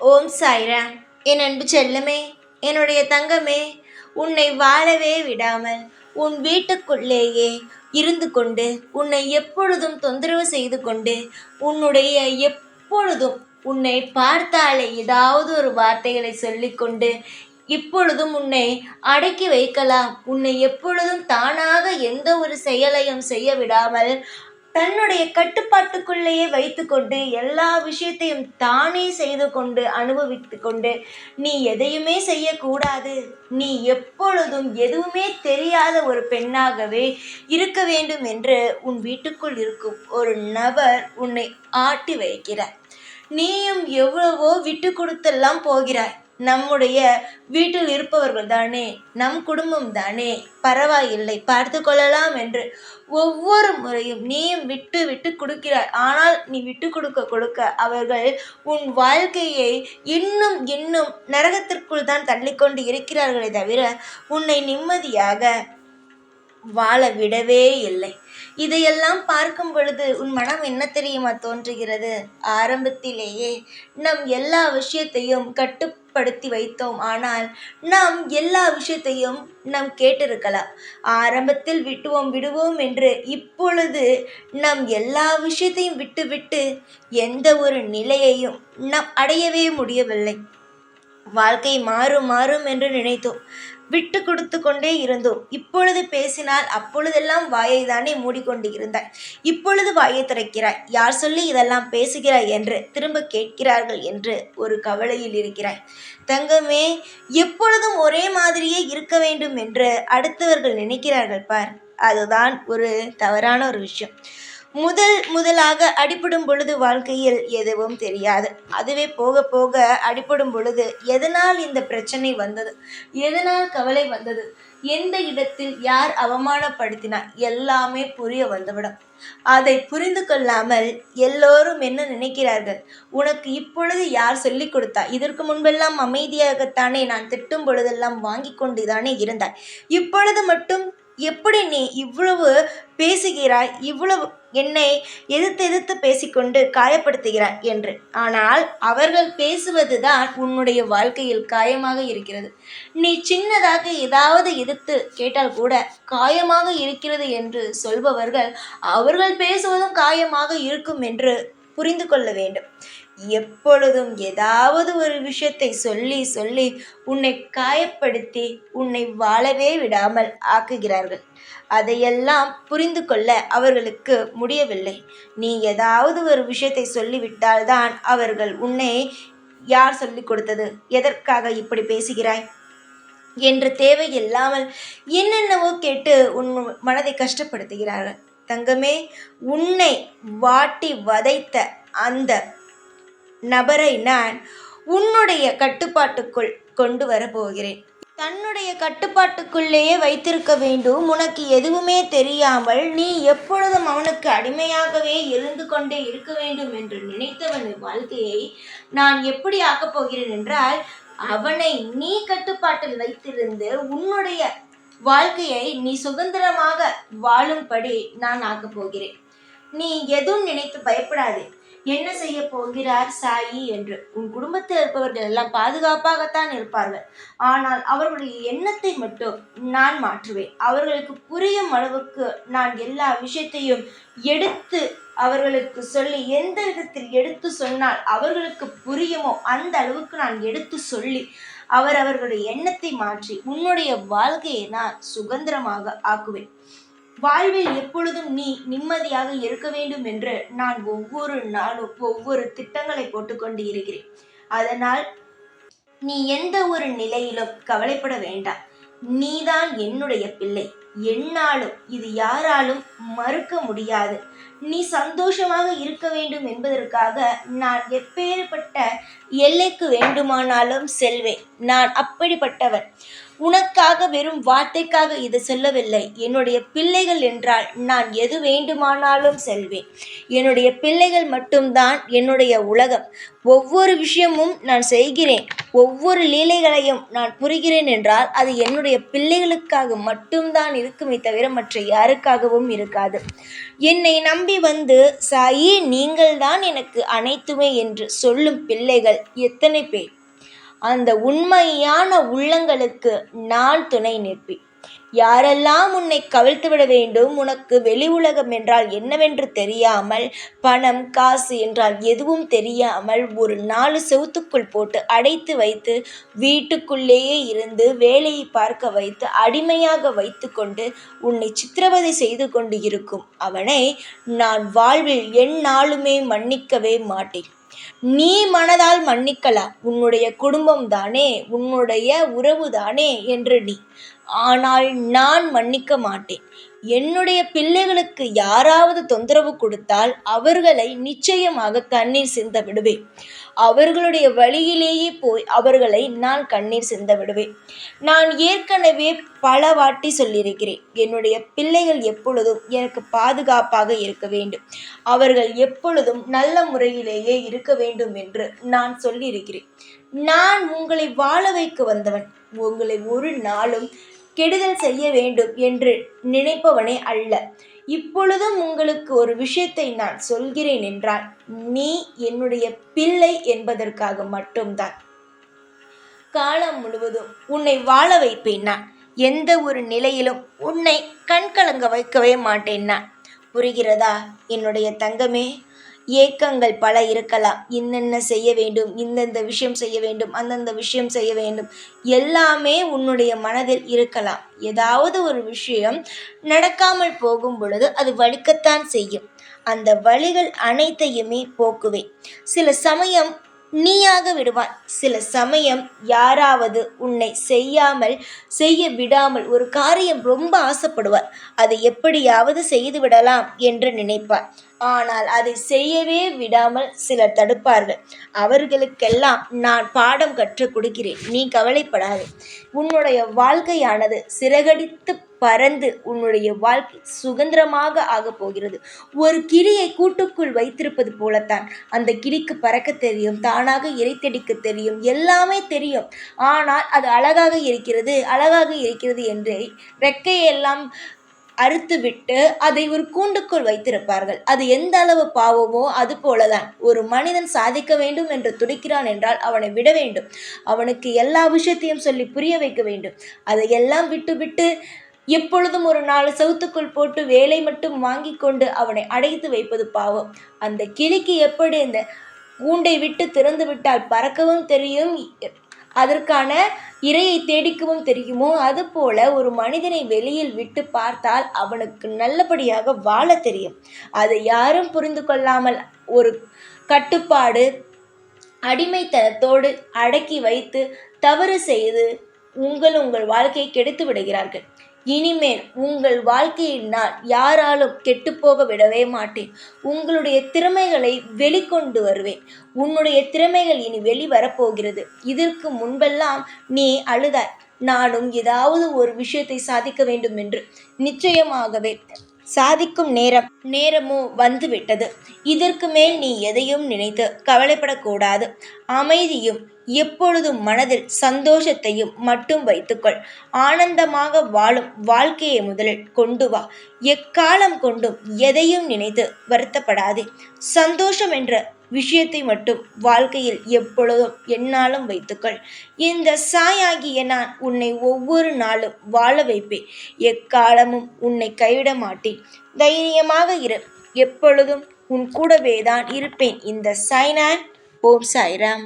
ஓம் சாய்ராம். என் அன்பு செல்லமே, என்னுடைய தங்கமே, உன்னை வாழவே விடாமல் உன் வீட்டுக்குள்ளேயே இருந்து கொண்டு உன்னை எப்பொழுதும் தொந்தரவு செய்து கொண்டு உன்னுடைய எப்பொழுதும் உன்னை பார்த்தாலே ஏதாவது ஒரு வார்த்தைகளை சொல்லிக்கொண்டு இப்பொழுதும் உன்னை அடக்கி வைக்கலாம், உன்னை எப்பொழுதும் தானாக எந்த ஒரு செயலையும் செய்ய விடாமல் தன்னுடைய கட்டுப்பாட்டுக்குள்ளேயே வைத்துக்கொண்டு எல்லா விஷயத்தையும் தானே செய்து கொண்டு அனுபவித்து கொண்டு நீ எதையுமே செய்யக்கூடாது, நீ எப்பொழுதும் எதுவுமே தெரியாத ஒரு பெண்ணாகவே இருக்க வேண்டும் என்று உன் வீட்டுக்குள் இருக்கும் ஒரு நபர் உன்னை ஆட்டி வைக்கிறார். நீயும் எவ்வளவோ விட்டு கொடுத்தெல்லாம் போகிறாய். நம்முடைய வீட்டில் இருப்பவர்கள் தானே, நம் குடும்பம் தானே, பரவாயில்லை பார்த்து கொள்ளலாம் என்று ஒவ்வொரு முறையும் நீயும் விட்டு விட்டு கொடுக்கிறாய். ஆனால் நீ விட்டு கொடுக்க அவர்கள் உன் வாழ்க்கையை இன்னும் இன்னும் நரகத்திற்குள் தான் தள்ளிக்கொண்டு இருக்கிறார்களே தவிர உன்னை நிம்மதியாக வாழ விடவே இல்லை. இதையெல்லாம் பார்க்கும் பொழுது உன் மனம் என்ன தெரியுமா தோன்றுகிறது? ஆரம்பத்திலேயே நம் எல்லா விஷயத்தையும் கட்டுப்படுத்தி வைத்தோம். ஆனால் நாம் எல்லா விஷயத்தையும் நாம் கேட்டிருக்கலாம். ஆரம்பத்தில் விடுவோம் என்று இப்பொழுது நம் எல்லா விஷயத்தையும் விட்டு எந்த ஒரு நிலையையும் நாம் அடையவே முடியவில்லை. வாழ்க்கை மாறும் என்று நினைத்தோம், விட்டு கொடுத்து கொண்டே இருந்தோம். இப்பொழுது பேசினால் அப்பொழுதெல்லாம் வாயை தானே மூடிக்கொண்டு இருந்தாய், இப்பொழுது வாயை திறக்கிறாய். யார் சொல்லி இதெல்லாம் பேசுகிறாய் என்று திரும்ப கேட்கிறார்கள் என்று ஒரு கவலையில் இருக்கிறாய். தங்கமே, எப்பொழுதும் ஒரே மாதிரியே இருக்க வேண்டும் என்று அடுத்தவர்கள் நினைக்கிறார்கள் பார், அதுதான் ஒரு தவறான ஒரு விஷயம். முதலாக அடிபடும் பொழுது வாழ்க்கையில் எதுவும் தெரியாது. அதுவே போக போக அடிபடும் பொழுது எதனால் இந்த பிரச்சனை வந்தது, எதனால் கவலை வந்தது, எந்த இடத்தில் யார் அவமானப்படுத்தினார் எல்லாமே புரிய வந்துவிடும். அதை புரிந்து கொள்ளாமல் எல்லோரும் என்ன நினைக்கிறார்கள், உனக்கு இப்பொழுது யார் சொல்லிக் கொடுத்தா? இதற்கு முன்பெல்லாம் அமைதியாகத்தானே நான் திட்டும் பொழுதெல்லாம் வாங்கி கொண்டுதானே இருந்தாய், இப்பொழுது மட்டும் எப்படி நீ இவ்வளவு பேசுகிறாய், இவ்வளவு என்னை எதிர்த்து பேசிக்கொண்டு காயப்படுத்துகிறாய் என்று. ஆனால் அவர்கள் பேசுவதுதான் உன்னுடைய வாழ்க்கையில் காயமாக இருக்கிறது. நீ சின்னதாக ஏதாவது எதிர்த்து கேட்டால் கூட காயமாக இருக்கிறது என்று சொல்பவர்கள் அவர்கள் பேசுவதும் காயமாக இருக்கும் என்று புரிந்து கொள்ள வேண்டும். எப்பொழுதும் ஏதாவது ஒரு விஷயத்தை சொல்லி உன்னை காயப்படுத்தி உன்னை வாழவே விடாமல் ஆக்குகிறார்கள். அதையெல்லாம் புரிந்து கொள்ள அவர்களுக்கு முடியவில்லை. நீ ஏதாவது ஒரு விஷயத்தை சொல்லிவிட்டால்தான் அவர்கள் உன்னை யார் சொல்லிக் கொடுத்தது, எதற்காக இப்படி பேசுகிறாய் என்று தேவையில்லாமல் என்னென்னவோ கேட்டு உன் மனதை கஷ்டப்படுத்துகிறார்கள். தங்கமே, உன்னை வாட்டி வதைத்த அந்த நபரை நான் உன்னுடைய கட்டுப்பாட்டுக்குள் கொண்டு வரப்போகிறேன். தன்னுடைய கட்டுப்பாட்டுக்குள்ளேயே வைத்திருக்க வேண்டும். உனக்கு எதுவுமே தெரியாமல் நீ எப்பொழுதும் அவனுக்கு அடிமையாகவே இருந்து கொண்டே இருக்க வேண்டும் என்று நினைத்தவன் வாழ்க்கையை நான் எப்படி ஆக்கப் போகிறேன் என்றால், அவனை நீ கட்டுப்பாட்டில் வைத்திருந்து உன்னுடைய வாழ்க்கையை நீ சுதந்திரமாக வாழும்படி நான் ஆக்கப் போகிறேன். நீ எதுவும் நினைத்து பயப்படாதே. என்ன செய்ய போகிறார் சாயி என்று. உன் குடும்பத்தில் இருப்பவர்கள் எல்லாம் பாதுகாப்பாகத்தான் இருப்பார்கள். ஆனால் அவர்களுடைய எண்ணத்தை மட்டும் நான் மாற்றுவேன். அவர்களுக்கு புரியும் அளவுக்கு நான் எல்லா விஷயத்தையும் எடுத்து அவர்களுக்கு சொல்லி, எந்த விதத்தில் எடுத்து சொன்னால் அவர்களுக்கு புரியுமோ அந்த அளவுக்கு நான் எடுத்து சொல்லி அவர்களுடைய எண்ணத்தை மாற்றி உன்னுடைய வாழ்க்கையை நான் சுதந்திரமாக ஆக்குவேன். வாழ்வில் எப்பொழுதும் நீ நிம்மதியாக இருக்க வேண்டும் என்று நான் ஒவ்வொரு நாளும் ஒவ்வொரு திட்டங்களை போட்டுக்கொண்டு இருக்கிறேன். அதனால் நீ எந்த ஒரு நிலையிலும் கவலைப்பட வேண்டாம். நீதான் என்னுடைய பிள்ளை. என்னாலும் இது யாராலும் மறுக்க முடியாது. நீ சந்தோஷமாக இருக்க வேண்டும் என்பதற்காக நான் எப்பேற்பட்ட எல்லைக்கு வேண்டுமானாலும் செல்வேன். நான் அப்படிப்பட்டவன். உனக்காக வெறும் வார்த்தைக்காக இது சொல்லவில்லை. என்னுடைய பிள்ளைகள் என்றால் நான் எது வேண்டுமானாலும் செல்வேன். என்னுடைய பிள்ளைகள் மட்டும்தான் என்னுடைய உலகம். ஒவ்வொரு விஷயமும் நான் செய்கிறேன், ஒவ்வொரு லீலைகளையும் நான் புரிகிறேன் என்றால் அது என்னுடைய பிள்ளைகளுக்காக மட்டும்தான் இருக்குமே தவிர மற்ற யாருக்காகவும் இருக்காது. என்னை நம்பி வந்து சாயி நீங்கள்தான் எனக்கு அனைத்துமே என்று சொல்லும் பிள்ளைகள் எத்தனை பேர்? அந்த உண்மையான உள்ளங்களுக்கு நான் துணை நிற்பேன். யாரெல்லாம் உன்னை கவிழ்த்துவிட வேண்டும், உனக்கு வெளி உலகம் என்றால் என்னவென்று தெரியாமல், பணம் காசு என்றால் எதுவும் தெரியாமல் ஒரு 4 செவுத்துக்குள் போட்டு அடைத்து வைத்து வீட்டுக்குள்ளேயே இருந்து வேலையை பார்க்க வைத்து அடிமையாக வைத்து கொண்டு உன்னை சித்திரவதை செய்து கொண்டு இருக்கும் அவனை நான் வாழ்வில் எந்நாளுமே மன்னிக்கவே மாட்டேன். நீ மனதால் மன்னிக்கலாம், உன்னுடைய குடும்பம் தானே, உன்னுடைய உறவு தானே என்று நீ. ஆனால் நான் மன்னிக்க மாட்டேன். என்னுடைய பிள்ளைகளுக்கு யாராவது தொந்தரவு கொடுத்தால் அவர்களை நிச்சயமாக கண்ணீர் சிந்த விடுவேன். அவர்களுடைய வழியிலேயே போய் அவர்களை நான் கண்ணீர் சிந்த விடுவேன். நான் ஏற்கனவே பல வாட்டி சொல்லியிருக்கிறேன், என்னுடைய பிள்ளைகள் எப்பொழுதும் எனக்கு பாதுகாப்பாக இருக்க வேண்டும், அவர்கள் எப்பொழுதும் நல்ல முறையிலேயே இருக்க வேண்டும் என்று நான் சொல்லியிருக்கிறேன். நான் உங்களை வாழ வைக்க வந்தவன், உங்களை ஒரு நாளும் கெடுதல் செய்ய வேண்டும் என்று நினைப்பவனே அல்ல. இப்பொழுதும் உங்களுக்கு ஒரு விஷயத்தை நான் சொல்கிறேன் என்றால், நீ என்னுடைய பிள்ளை என்பதற்காக மட்டும்தான். காலம் முழுவதும் உன்னை வாழ வைப்பேன் நான். எந்த ஒரு நிலையிலும் உன்னை கண்கலங்க வைக்கவே மாட்டேன் நான். புரிகிறதா என்னுடைய தங்கமே? ஏக்கங்கள் பல இருக்கலாம். இன்னென்ன செய்ய வேண்டும், இந்தந்த விஷயம் செய்ய வேண்டும், அந்தந்த விஷயம் செய்ய வேண்டும், எல்லாமே உன்னுடைய மனதில் இருக்கலாம். ஏதாவது ஒரு விஷயம் நடக்காமல் போகும் பொழுது அது வலிக்கத்தான் செய்யும். அந்த வலிகள் அனைத்தையுமே போக்குவேன். சில சமயம் நீயாக விடுவாய், சில சமயம் யாராவது உன்னை செய்ய விடாமல் ஒரு காரியம் ரொம்ப ஆசைப்படுவார், அதை எப்படியாவது செய்து விடலாம் என்று நினைப்பார். ஆனால் அதை செய்யவே விடாமல் சிலர் தடுப்பார்கள். அவர்களுக்கெல்லாம் நான் பாடம் கற்றுக் கொடுக்கிறேன், நீ கவலைப்படாதே. உன்னுடைய வாழ்க்கையானது சிறகடித்து பறந்து உன்னுடைய வாழ்க்கை சுதந்திரமாக ஆகப் போகிறது. ஒரு கிளியை கூட்டுக்குள் வைத்திருப்பது போலத்தான். அந்த கிளிக்கு பறக்க தெரியும், தானாக இரைத்தடிக்க தெரியும், எல்லாமே தெரியும். ஆனால் அது அழகாக இருக்கிறது என்று ரெக்கையெல்லாம் அறுத்துவிட்டு அதை ஒரு கூண்டுக்குள் வைத்திருப்பார்கள். அது எந்த அளவு பாவமோ அது போலதான் ஒரு மனிதன் சாதிக்க வேண்டும் என்று துடிக்கிறான் என்றால் அவனை விட வேண்டும். அவனுக்கு எல்லா விஷயத்தையும் சொல்லி புரிய வைக்க வேண்டும். அதையெல்லாம் விட்டு எப்பொழுதும் ஒரு 4 செவுத்துக்குள் போட்டு வேலை மட்டும் வாங்கி கொண்டு அவனை அடைத்து வைப்பது பாவம். அந்த கிளிக்கு எப்படி அந்த கூண்டை விட்டு திறந்து விட்டால் பறக்கவும் தெரியும், அதற்கான இரையை தேடிக்கவும் தெரியுமோ, அதுபோல ஒரு மனிதனை வெளியில் விட்டு பார்த்தால் அவனுக்கு நல்லபடியாக வாழ தெரியும். அதை யாரும் புரிந்து கொள்ளாமல் ஒரு கட்டுப்பாடு அடிமைத்தனத்தோடு அடக்கி வைத்து தவறு செய்து உங்கள் வாழ்க்கையை கெடுத்து விடுகிறார்கள். இனிமேல் உங்கள் வாழ்க்கையை நான் யாராலும் கெட்டுப்போக விடவே மாட்டேன். உங்களுடைய திறமைகளை வெளிக்கொண்டு வருவேன். உன்னுடைய திறமைகள் இனி வெளிவரப்போகிறது. இதற்கு முன்பெல்லாம் நீ அழுதாய், நானும் ஏதாவது ஒரு விஷயத்தை சாதிக்க வேண்டும் என்று. நிச்சயமாகவே சாதிக்கும் நேரமோ வந்துவிட்டது. இதற்கு மேல் நீ எதையும் நினைத்து கவலைப்படக்கூடாது. அமைதியும் எப்பொழுதும் மனதில் சந்தோஷத்தையும் மட்டும் வைத்துக்கொள். ஆனந்தமாக வாழும் வாழ்க்கையை முதலில் கொண்டு வா. எக்காலம் கொண்டும் எதையும் நினைத்து வருத்தப்படாதே. சந்தோஷம் என்ற விஷயத்தை மட்டும் வாழ்க்கையில் எப்பொழுதும் எந்நாளும் வைத்துக்கொள். இந்த சாயாகிய நான் உன்னை ஒவ்வொரு நாளும் வாழ வைப்பேன். எக்காலமும் உன்னை கைவிட மாட்டேன். தைரியமாக இரு, எப்பொழுதும் உன் கூடவே தான் இருப்பேன். இந்த சாய்நான். ஓம் சாய்ராம்.